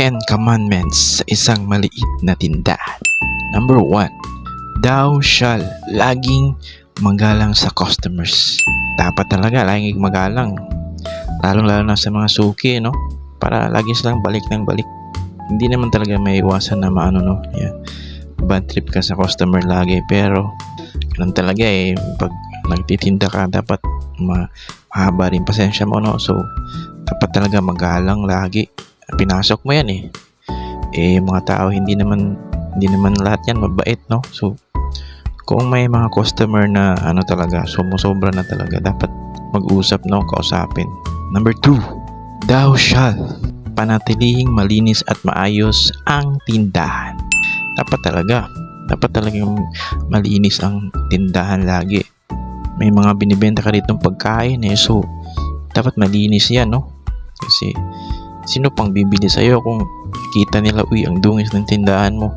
10 commandments sa isang maliit na tindahan. Number 1. Thou shall laging magalang sa customers. Dapat talaga laging magalang. Lalo na sa mga suki, no? Para lagi silang balik ng balik. Hindi naman talaga may iwasan na maano, no? Yeah. Bad trip ka sa customer lagi. Pero, ganun talaga eh. Pag nagtitinda ka, dapat mahaba rin pasensya mo, no? So, dapat talaga magalang lagi. Pinasok mo yan eh. Yung mga tao, hindi naman lahat yan mabait, no? So, kung may mga customer na ano talaga, sumusobra na talaga, dapat mag-usap, no? Kausapin. Number 2. Thou shall panatilihing malinis at maayos ang tindahan. Dapat talagang malinis ang tindahan lagi. May mga binibenta ka ditong pagkain eh, so dapat malinis yan, no? Kasi sino pang bibili sa'yo kung kita nila, uy, ang dungis ng tindahan mo,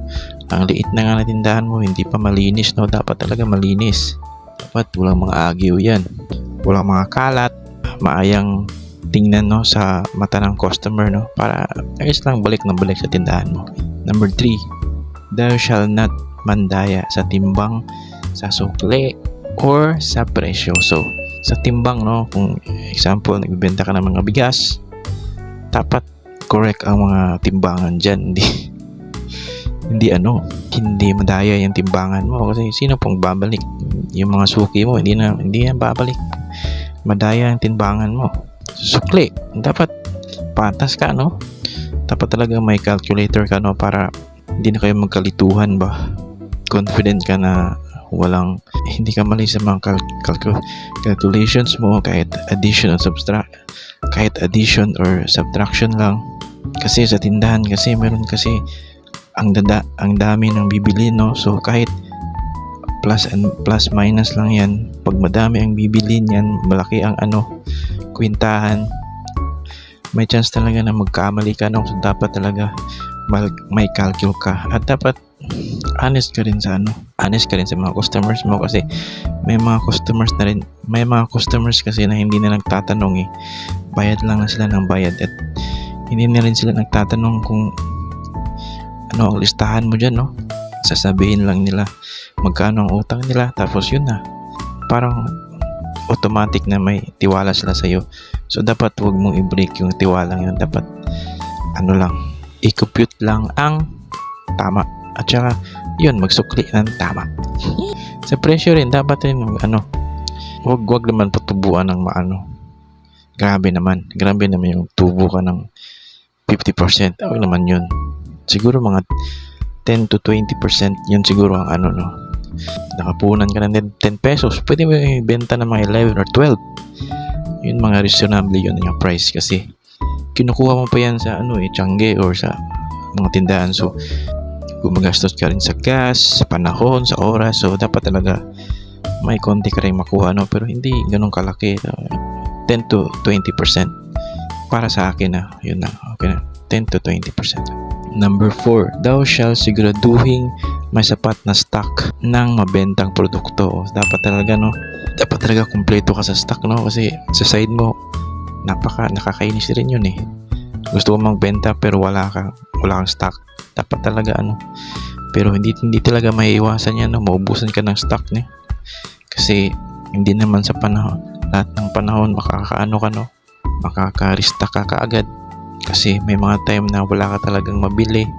ang liit na nga ng tindahan mo, hindi pa malinis, no? Dapat talaga malinis. Dapat walang mga agyo yan, walang mga kalat, maayang tingnan, no, sa mata ng customer, no, para ayos lang balik na balik sa tindahan mo. Number 3. Thou shall not mandaya sa timbang, sa sukli, or sa presyo. So, sa timbang, no, kung example, nagbibenta ka ng mga bigas, dapat correct ang mga timbangan dyan. Hindi madaya yung timbangan mo, kasi sino pong babalik? Yung mga suki mo, hindi yan babalik. Madaya ang timbangan mo. Sukli, dapat patas ka, no? Dapat talaga may calculator ka, no, para hindi na kayo magkalituhan ba. Confident ka na hindi ka mali sa mga calculations mo, kahit addition or subtraction lang. Kasi sa tindahan kasi meron kasi ang dami ng bibili, no? So kahit plus minus lang yan, pag madami ang bibili niyan, malaki ang kwintahan, may chance talaga na magkamali ka, no? So dapat talaga may calcul ka, at dapat honest ka rin sa mga customers mo, kasi may mga customers kasi na hindi na nagtatanong eh. Bayad lang na sila ng bayad, at hindi na rin sila nagtatanong kung ano ang listahan mo dyan, no? Sasabihin lang nila magkano ang utang nila, tapos yun na, parang automatic na may tiwala sila sa'yo. So dapat wag mong i-break yung tiwala yun. Dapat i-compute lang ang tama, at saka yun, magsukli ng tama. Sa presyo rin, dapat rin wag naman patubuan ng grabe naman yung tubo ka ng 50%. Wag naman yun. Siguro mga 10 to 20% yun siguro ang nakapunan ka ng 10 pesos, pwede mo ibenta ng mga 11 or 12. Yun, mga reasonable yun yung price, kasi kinukuha mo pa yan sa Tiangge or sa mga tindahan. So gumagastos ka rin sa gas, sa panahon, sa oras. So dapat talaga may konti ka rin makuha, pero hindi ganun kalaki. 10 to 20% para sa akin na yun na, okay na, 10 to 20%. Number 4. Thou shall siguraduhing may sapat na stock ng mabentang produkto. Dapat talaga kumpleto ka sa stock, no? Kasi sa side mo, nakakainis rin yun eh. Gusto mo magbenta pero wala kang stock. Dapat talaga pero hindi talaga maiiwasan yan, no? Maubusan ka ng stock niya. Kasi hindi naman sa lahat ng panahon makaka-restock ka kaagad. Kasi may mga time na wala ka talagang mabili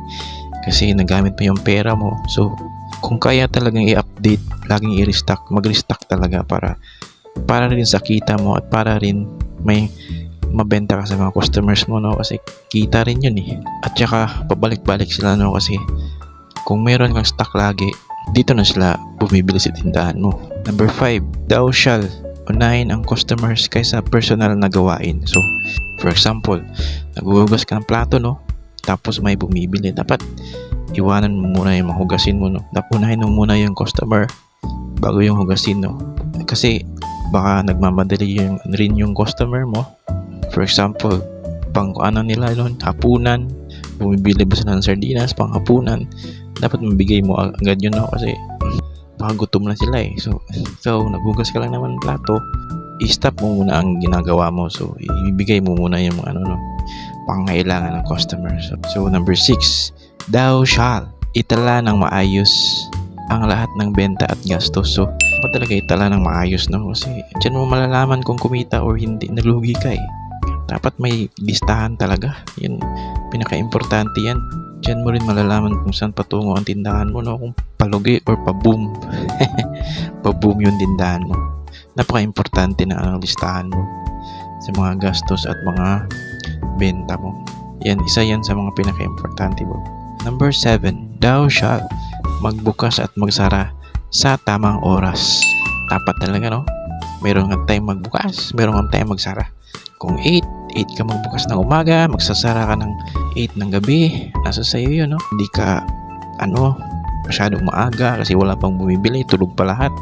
kasi nagamit mo yung pera mo. So kung kaya talagang i-update, laging i-restock, mag-restock talaga para rin sa kita mo, at para rin may mabenta ka sa mga customers mo, no? Kasi kita rin yun eh. At saka pabalik-balik sila, no? Kasi kung meron kang stock lagi, dito na sila bumibili sa tindahan mo. Number 5. Thou shall unahin ang customers kaysa personal na gawain. So for example, naghuhugas ka ng plato, no? Tapos may bumibili, dapat iwanan mo muna yung mahugasin mo, no? Unahin mo muna yung customer bago yung hugasin, no? Kasi baka nagmamadali yung customer mo. For example, pang nila hapunan, bumibili ba sila ng sardinas pang hapunan, dapat mabigay mo agad yun, no? Kasi baka gutom na sila eh. So naghugas ka lang naman ng plato, i-stop mo muna ang ginagawa mo. So ibibigay mo muna yung pangailangan ng customer. So number 6, thou shall itala ng maayos ang lahat ng benta at gastos. So dapat talaga itala ng maayos, no? Kasi dyan mo malalaman kung kumita or hindi, nalugi ka eh. Dapat may listahan talaga. Yan, pinaka-importante yan. Diyan mo rin malalaman kung saan patungo ang tindahan mo, no? Kung palugi or pa-boom. Pa-boom yung tindahan mo. Napaka-importante na ang listahan mo sa mga gastos at mga benta mo. Yan, isa yan sa mga pinaka-importante mo. Number 7, thou shall magbukas at magsara sa tamang oras. Dapat talaga, no? Meron kang time magbukas, meron kang time magsara. Kung 8 ka magbukas ng umaga, magsasara ka ng 8 ng gabi, nasa sayo yun, no? Hindi ka, masyadong maaga kasi wala pang bumibili, tulog pa lahat.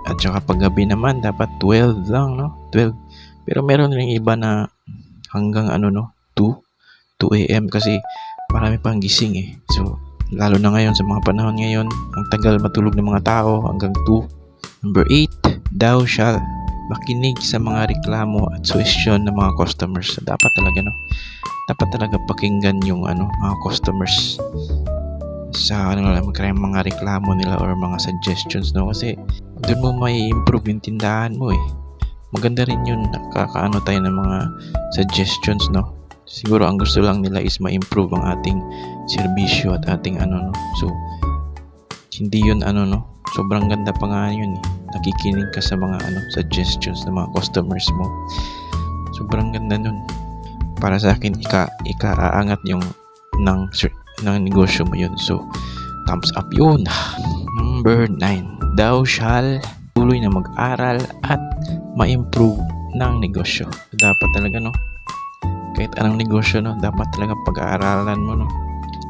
At saka pag gabi naman, dapat 12 lang, no? 12. Pero meron rin iba na hanggang 2 a.m. kasi marami pang gising eh. So, lalo na ngayon sa mga panahon ngayon, ang tagal matulog ng mga tao hanggang 2. Number 8, thou shall makinig sa mga reklamo at suhestyon ng mga customers. So, dapat talaga, no? Dapat talaga pakinggan yung mga customers sa mga reklamo nila or mga suggestions, no? Kasi doon mo may improve yung tindahan mo eh. Maganda rin yun, nakakaano tayo ng mga suggestions, no? Siguro ang gusto lang nila is ma-improve ang ating serbisyo at ating So, hindi yun sobrang ganda pa nga yun eh. Nakikinig ka sa mga suggestions ng mga customers mo. Sobrang ganda nun. Para sa akin, ika-aangat yung ng negosyo mo yun. So, thumbs up yun. Number 9, thou shall tuloy na mag-aral at ma-improve ng negosyo. Dapat talaga, no? Kahit anong negosyo, no? Dapat talaga pag-aaralan mo, no?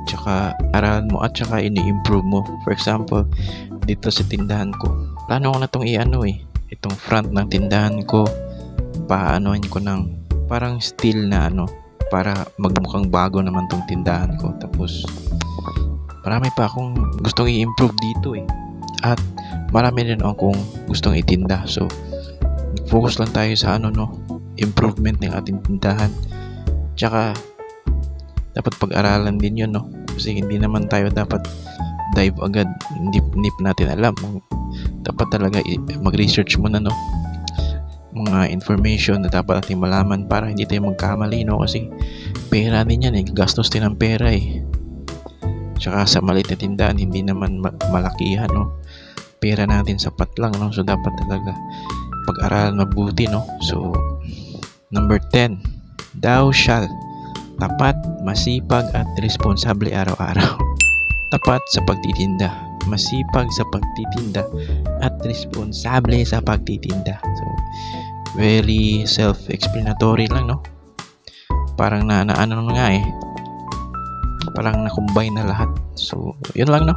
Tsaka aralan mo at tsaka ini-improve mo. For example, dito sa tindahan ko, plano ko na itong itong front ng tindahan ko, paanoin ko ng parang steel na para magmukhang bago naman tong tindahan ko. Tapos marami pa akong gustong i-improve dito eh. At marami rin akong gustong itinda. So focus lang tayo sa improvement ng ating tindahan. Tsaka dapat pag-aralan din yun, no? Kasi hindi naman tayo dapat dive agad. Hindi natin alam. Dapat talaga mag-research muna, no? Mga information na dapat natin malaman para hindi tayo magkamali, no? Kasi pera din yan eh. Gastos din ng pera eh. Tsaka sa maliit na tindahan, hindi naman malakihan, no? Pera natin sapat lang, no? So dapat talaga pag-aralan mabuti, no? So number 10, thou shall tapat, masipag at responsable araw-araw. Tapat sa pagtitinda, masipag sa pagtitinda at responsable sa pagtitinda. So very self-explanatory lang, no? Parang nga eh. Parang na-combine na lahat. So yun lang, no?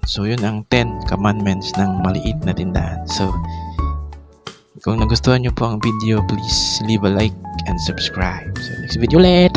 So yun ang 10 commandments ng maliit na tindahan. So kung nagustuhan nyo po ang video, please leave a like and subscribe. So next video ulit!